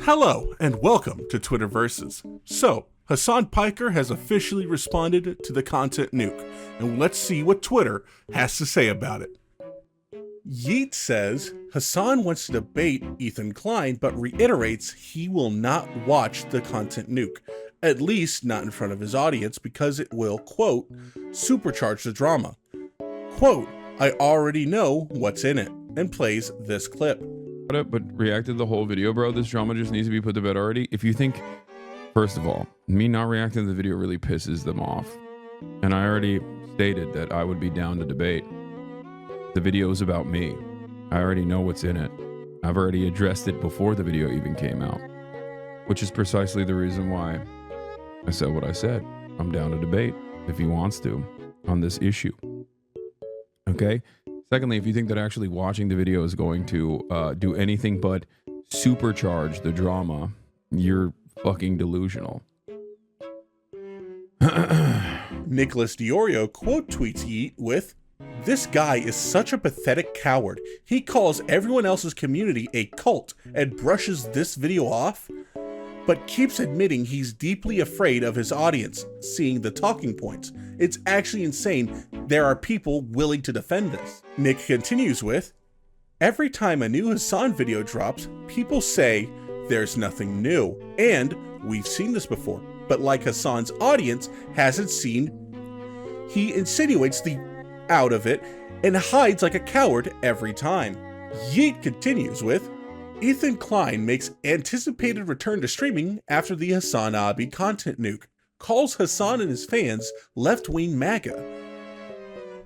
Hello, and welcome to Twitter Versus. So, Hasan Piker has officially responded to the content nuke, and let's see what Twitter has to say about it. Yeet says, Hasan wants to debate Ethan Klein, but reiterates he will not watch the content nuke, at least not in front of his audience, because it will, quote, supercharge the drama. Quote, I already know what's in it, and plays this clip. But reacted the whole video, bro. This drama just needs to be put to bed already. If you think, first of all, me not reacting to the video really pisses them off. And I already stated that I would be down to debate. The video is about me. I already know what's in it. I've already addressed it before the video even came out, which is precisely the reason why I said what I said. I'm down to debate if he wants to on this issue. Okay? Secondly, if you think that actually watching the video is going to do anything but supercharge the drama, you're fucking delusional. Nicholas Diorio quote tweets Yeet with, this guy is such a pathetic coward. He calls everyone else's community a cult and brushes this video off, but keeps admitting he's deeply afraid of his audience seeing the talking points. It's actually insane there are people willing to defend this. Nick continues with, every time a new Hasan video drops, people say there's nothing new, and we've seen this before, but like Hasan's audience hasn't seen, he insinuates the out of it and hides like a coward every time. Yeet continues with, Ethan Klein makes anticipated return to streaming after the Hasan Abi content nuke, calls Hasan and his fans Leftwing Maga.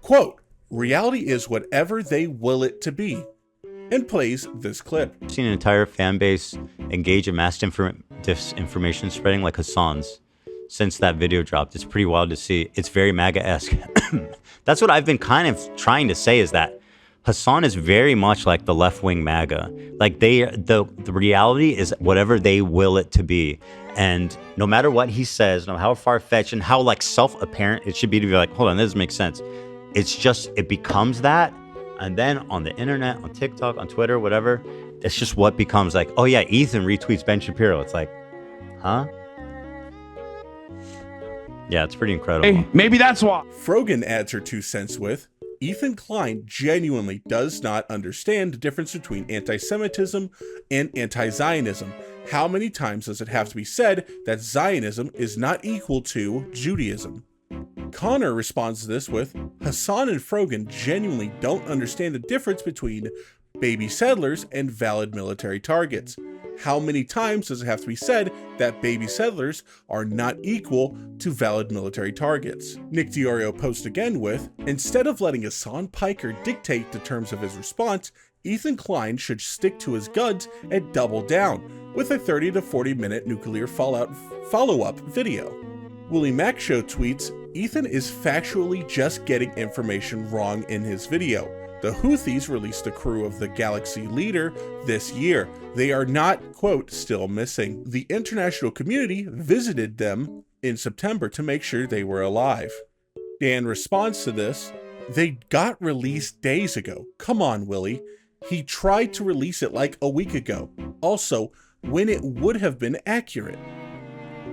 Quote, reality is whatever they will it to be, and plays this clip. I've seen an entire fan base engage in mass disinformation spreading like Hasan's since that video dropped. It's pretty wild to see. It's very MAGA-esque. That's what I've been kind of trying to say, is that Hasan is very much like the left-wing MAGA. Like the reality is whatever they will it to be. And no matter what he says, no matter how far-fetched and how like self-apparent it should be to be like, hold on, this doesn't make sense. It's just, it becomes that. And then on the internet, on TikTok, on Twitter, whatever, it's just what becomes like, oh yeah, Ethan retweets Ben Shapiro. It's like, huh? Yeah, it's pretty incredible. Hey, maybe that's why. Frogan adds her 2 cents with, Ethan Klein genuinely does not understand the difference between anti-Semitism and anti-Zionism. How many times does it have to be said that Zionism is not equal to Judaism? Connor responds to this with, Hasan and Frogan genuinely don't understand the difference between baby settlers and valid military targets. How many times does it have to be said that baby settlers are not equal to valid military targets? Nick Diorio posts again with, instead of letting Hasan Piker dictate the terms of his response, Ethan Klein should stick to his guns and double down with a 30 to 40 minute nuclear fallout follow-up video. Willie Mac Show tweets, Ethan is factually just getting information wrong in his video. The Houthis released the crew of the Galaxy Leader this year. They are not, quote, still missing. The international community visited them in September to make sure they were alive. Dan responds to this, they got released days ago. Come on, Willie. He tried to release it like a week ago. Also, when it would have been accurate.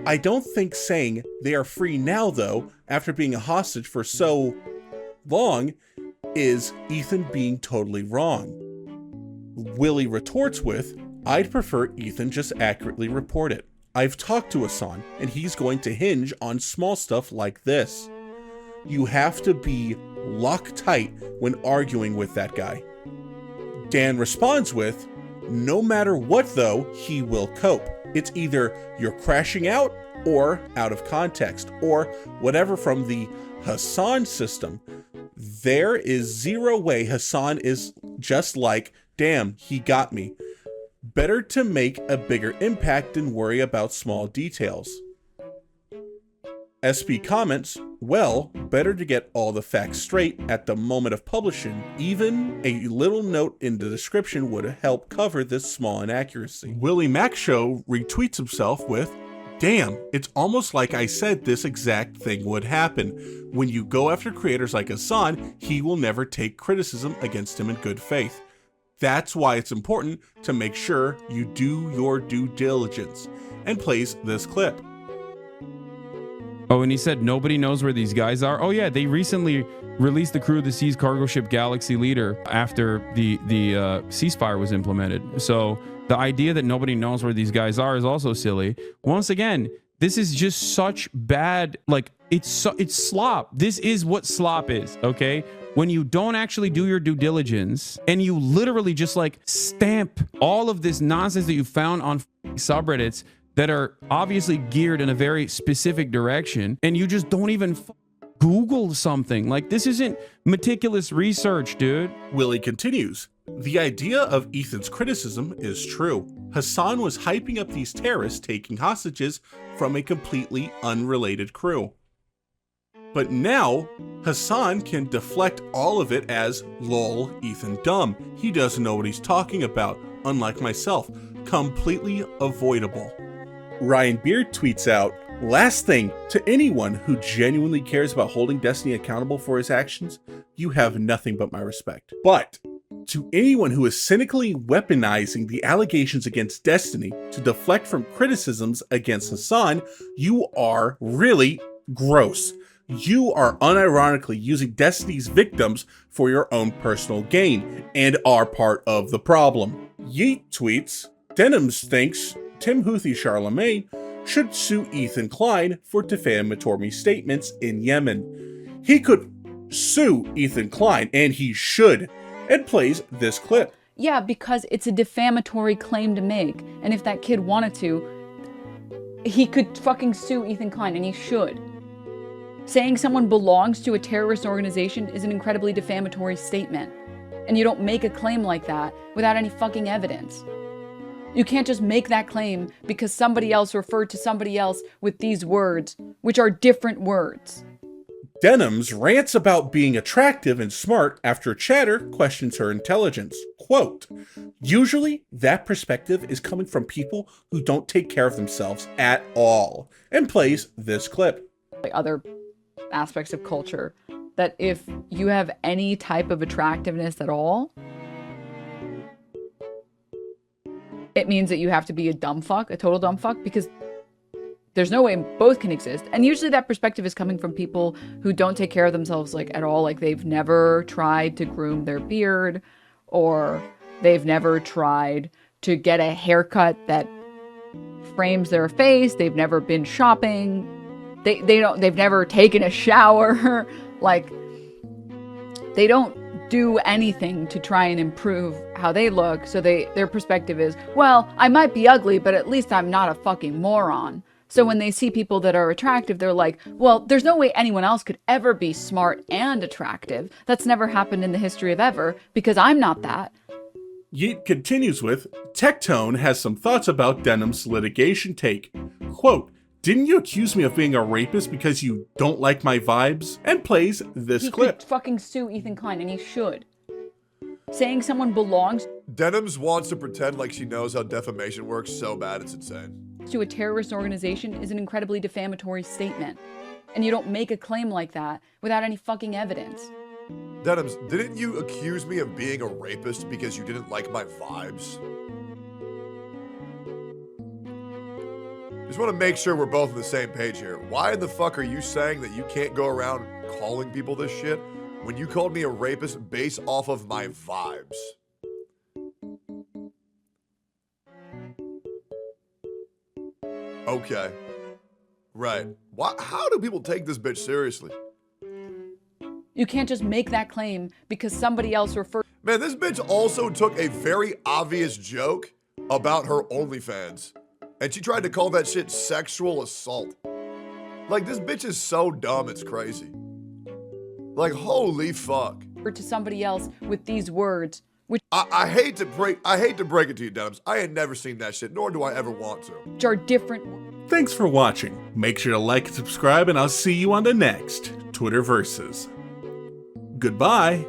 I don't think saying they are free now, though, after being a hostage for so long, is Ethan being totally wrong. Willie retorts with, I'd prefer Ethan just accurately report it. I've talked to Hasan, and he's going to hinge on small stuff like this. You have to be Loctite when arguing with that guy. Dan responds with, no matter what though, he will cope. It's either you're crashing out or out of context or whatever from the Hasan system. There is zero way Hasan is just like, damn, he got me. Better to make a bigger impact than worry about small details. SB comments, well, better to get all the facts straight at the moment of publishing. Even a little note in the description would help cover this small inaccuracy. Willie Mac Show retweets himself with, damn, it's almost like I said this exact thing would happen. When you go after creators like Hasan, he will never take criticism against him in good faith. That's why it's important to make sure you do your due diligence, and plays this clip. Oh, and he said nobody knows where these guys are. Oh yeah, they recently released the crew of the seized cargo ship Galaxy Leader after the ceasefire was implemented. So the idea that nobody knows where these guys are is also silly. Once again, this is just such bad, like it's slop. This is what slop is, okay? When you don't actually do your due diligence and you literally just like stamp all of this nonsense that you found on subreddits that are obviously geared in a very specific direction, and you just don't even Google something. Like, this isn't meticulous research, dude. Willie continues, the idea of Ethan's criticism is true. Hasan was hyping up these terrorists taking hostages from a completely unrelated crew. But now, Hasan can deflect all of it as, lol, Ethan dumb. He doesn't know what he's talking about, unlike myself. Completely avoidable. Ryan Beard tweets out, last thing, to anyone who genuinely cares about holding Destiny accountable for his actions, you have nothing but my respect. But to anyone who is cynically weaponizing the allegations against Destiny to deflect from criticisms against Hasan, you are really gross. You are unironically using Destiny's victims for your own personal gain and are part of the problem. Yeet tweets, Denims thinks Tim Houthi Charlemagne should sue Ethan Klein for defamatory statements in Yemen. He could sue Ethan Klein, and he should, and plays this clip. Yeah, because it's a defamatory claim to make, and if that kid wanted to, he could fucking sue Ethan Klein, and he should. Saying someone belongs to a terrorist organization is an incredibly defamatory statement, and you don't make a claim like that without any fucking evidence. You can't just make that claim because somebody else referred to somebody else with these words, which are different words. Denims rants about being attractive and smart after Chatter questions her intelligence. Quote, usually that perspective is coming from people who don't take care of themselves at all, and plays this clip. Like other aspects of culture, that if you have any type of attractiveness at all, it means that you have to be a dumb fuck, a total dumb fuck, because there's no way both can exist. And usually that perspective is coming from people who don't take care of themselves like at all. Like they've never tried to groom their beard, or they've never tried to get a haircut that frames their face. They've never been shopping. They've never taken a shower. Like they don't do anything to try and improve how they look. So their perspective is, well, I might be ugly, but at least I'm not a fucking moron. So when they see people that are attractive, they're like, well, there's no way anyone else could ever be smart and attractive. That's never happened in the history of ever, because I'm not that. Yeet continues with, Tectone has some thoughts about Denim's litigation take. Quote, didn't you accuse me of being a rapist because you don't like my vibes? And plays this clip. He could fucking sue Ethan Klein, and he should. Saying someone belongs Denims wants to pretend like she knows how defamation works so bad it's insane. To a terrorist organization is an incredibly defamatory statement. And you don't make a claim like that without any fucking evidence. Denims, didn't you accuse me of being a rapist because you didn't like my vibes? Just want to make sure we're both on the same page here. Why in the fuck are you saying that you can't go around calling people this shit when you called me a rapist based off of my vibes? Okay. Right. How do people take this bitch seriously? You can't just make that claim because somebody else referred. Man, this bitch also took a very obvious joke about her OnlyFans, and she tried to call that shit sexual assault. Like, this bitch is so dumb, it's crazy. Like, holy fuck. To somebody else with these words, which I hate to break it to you, Denims. I had never seen that shit, nor do I ever want to. are different. Thanks for watching. Make sure to like and subscribe, and I'll see you on the next Twitterverses. Goodbye.